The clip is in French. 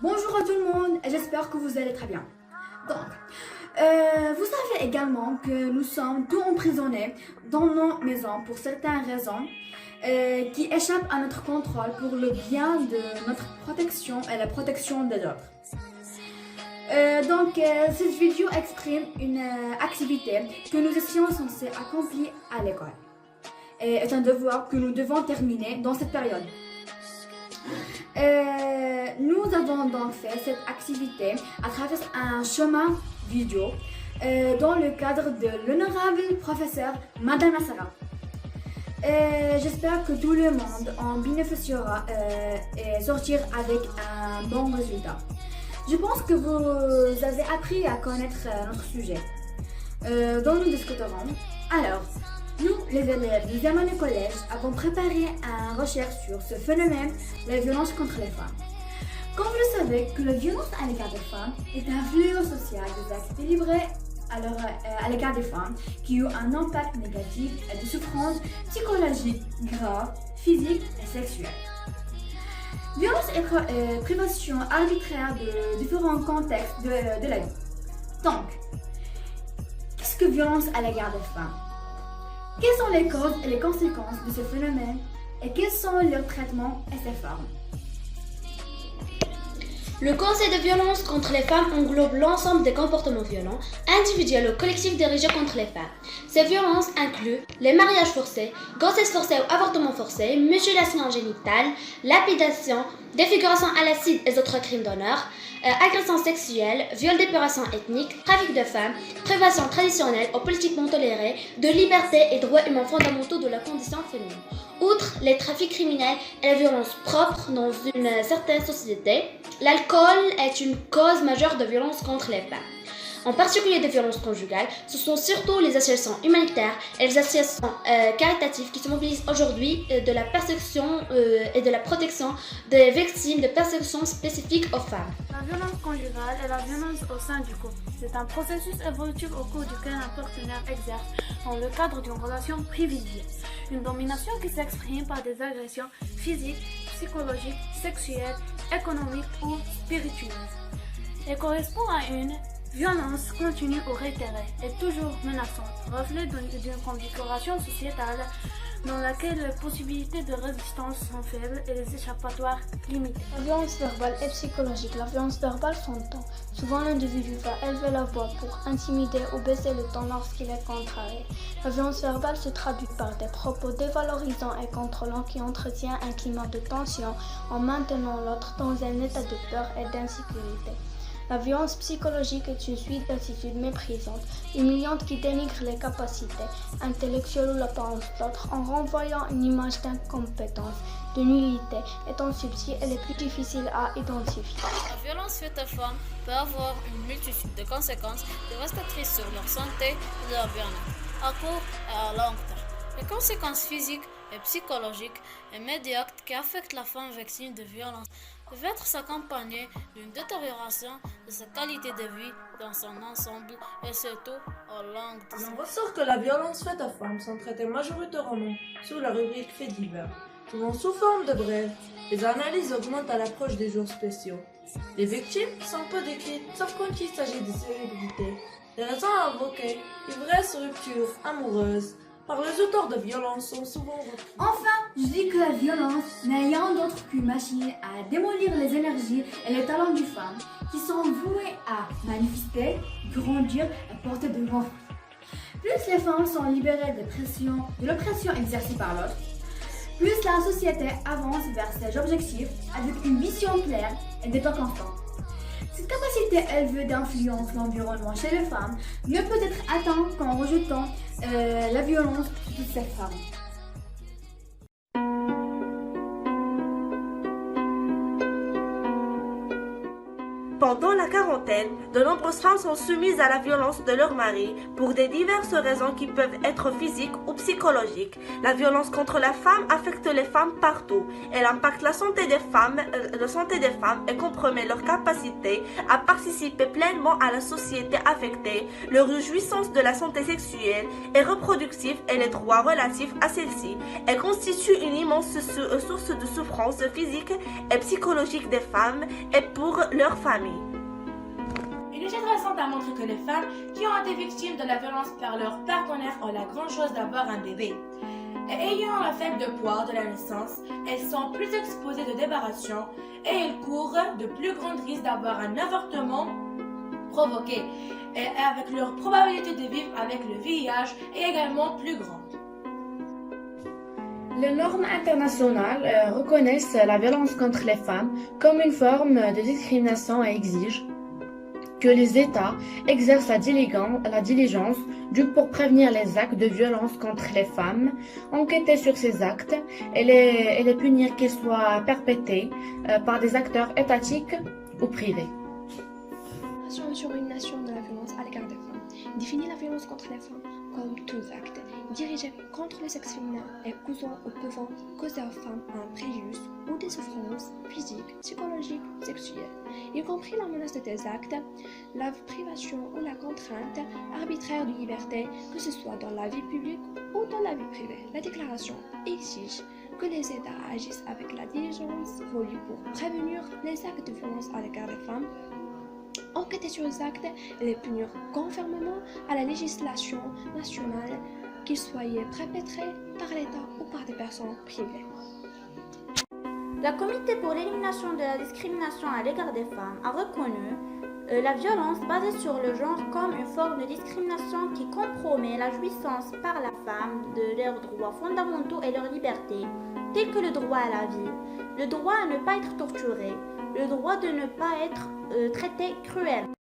Bonjour à tout le monde et j'espère que vous allez très bien. Donc, vous savez également que nous sommes tous emprisonnés dans nos maisons pour certaines raisons qui échappent à notre contrôle pour le bien de notre protection et la protection des autres. Cette vidéo exprime une activité que nous étions censés accomplir à l'école et est un devoir que nous devons terminer dans cette période. Nous avons donc fait cette activité à travers un chemin vidéo dans le cadre de l'honorable professeur Madame Nassara. J'espère que tout le monde en bénéficiera et sortir avec un bon résultat. Je pense que vous avez appris à connaître notre sujet dont nous discuterons. Alors, nous, les élèves du Germain Collège, avons préparé une recherche sur ce phénomène, la violence contre les femmes. Comme vous le savez, que la violence à l'égard des femmes est un fléau social des actes délibérés à l'égard des femmes qui ont un impact négatif et de souffrances psychologiques graves, physiques et sexuelles. Violence et privation arbitraire de différents contextes de la vie. Donc, qu'est-ce que violence à l'égard des femmes? Quelles sont les causes et les conséquences de ce phénomène et quels sont leurs traitements et ses formes? Le Conseil de violence contre les femmes englobe l'ensemble des comportements violents, individuels ou collectifs dirigés contre les femmes. Ces violences incluent les mariages forcés, grossesse forcée ou avortement forcé, mutilation génitale, lapidation, défiguration à l'acide et autres crimes d'honneur, agression sexuelle, viol d'épuration ethnique, trafic de femmes, privation traditionnelle ou politiquement tolérée de liberté et droits humains fondamentaux de la condition féminine. Outre les trafics criminels et la violence propre dans une certaine société, l'alcool est une cause majeure de violence contre les femmes. En particulier des violences conjugales, ce sont surtout les associations humanitaires et les associations caritatives qui se mobilisent aujourd'hui de la persécution et de la protection des victimes de persécutions spécifiques aux femmes. La violence conjugale est la violence au sein du couple. C'est un processus évolutif au cours duquel un partenaire exerce, dans le cadre d'une relation privilégiée, une domination qui s'exprime par des agressions physiques, psychologiques, sexuelles, économiques ou spirituelles. Elle correspond à une violence continue ou réitérée et toujours menaçante, reflet d'une configuration sociétale dans laquelle les possibilités de résistance sont faibles et les échappatoires limités. La violence verbale et psychologique. La violence verbale s'entend. Souvent, l'individu va élever la voix pour intimider ou baisser le ton lorsqu'il est contrarié. La violence verbale se traduit par des propos dévalorisants et contrôlants qui entretiennent un climat de tension en maintenant l'autre dans un état de peur et d'insécurité. La violence psychologique est une suite d'attitudes méprisantes, humiliantes qui dénigrent les capacités intellectuelles ou l'apparence de l'autre en renvoyant une image d'incompétence, de nullité, étant celle-ci elle est plus difficile à identifier. La violence faite aux femmes peut avoir une multitude de conséquences dévastatrices sur leur santé et leur bien-être, à court et à long terme. Les conséquences physiques et psychologiques immédiates qui affectent la femme victime de violence peuvent être s'accompagner d'une détérioration de sa qualité de vie dans son ensemble et surtout au long de Il en ressort que la violence faite aux femmes sont traitées majoritairement sous la rubrique faits divers, souvent sous forme de brèves. Les analyses augmentent à l'approche des jours spéciaux. Les victimes sont peu décrites, sauf quand il s'agit de célébrités. Les raisons invoquées, ivresse, rupture, amoureuse, par les auteurs de violences sont souvent reprises. Enfin, je dis que la violence n'est rien d'autre qu'une machine à démolir les énergies et les talents des femmes qui sont vouées à manifester, grandir et porter de grands fruits. Plus les femmes sont libérées de l'oppression exercée par l'autre, plus la société avance vers ses objectifs avec une vision claire et des temps constants. Cette capacité élevée d'influence l'environnement chez les femmes ne peut être atteinte qu'en rejetant la violence de toutes ces femmes. Pendant la quarantaine, de nombreuses femmes sont soumises à la violence de leur mari pour des diverses raisons qui peuvent être physiques ou psychologiques. La violence contre la femme affecte les femmes partout. Elle impacte la santé des femmes et compromet leur capacité à participer pleinement à la société affectée, leur jouissance de la santé sexuelle et reproductive et les droits relatifs à celle-ci. Elle constitue une immense source de souffrance physique et psychologique des femmes et pour leur famille. Une étude récente a montré que les femmes qui ont été victimes de la violence par leur partenaire ont la grande chose d'avoir un bébé. Et ayant un faible de poids de la naissance, elles sont plus exposées de débarration et elles courent de plus grands risques d'avoir un avortement provoqué, et avec leur probabilité de vivre avec le VIH est également plus grande. Les normes internationales reconnaissent la violence contre les femmes comme une forme de discrimination et exigent que les États exercent la diligence due pour prévenir les actes de violence contre les femmes, enquêter sur ces actes et les punir qu'ils soient perpétrés par des acteurs étatiques ou privés. Sur une nation de la violence à l'égard des femmes définit la violence contre les femmes comme tous actes dirigés contre le sexe féminin et causant ou pouvant causer aux femmes un préjudice ou des souffrances physiques, psychologiques ou sexuelles, y compris la menace de des actes, la privation ou la contrainte arbitraire de liberté, que ce soit dans la vie publique ou dans la vie privée. La déclaration exige que les États agissent avec la diligence voulue pour prévenir les actes de violence à l'égard des femmes, enquêter sur les actes et les punir conformément à la législation nationale, qu'ils soient perpétrés par l'État ou par des personnes privées. La Comité pour l'élimination de la discrimination à l'égard des femmes a reconnu la violence basée sur le genre comme une forme de discrimination qui compromet la jouissance par la femme de leurs droits fondamentaux et leurs libertés, tels que le droit à la vie, le droit à ne pas être torturé, le droit de ne pas être traité cruellement.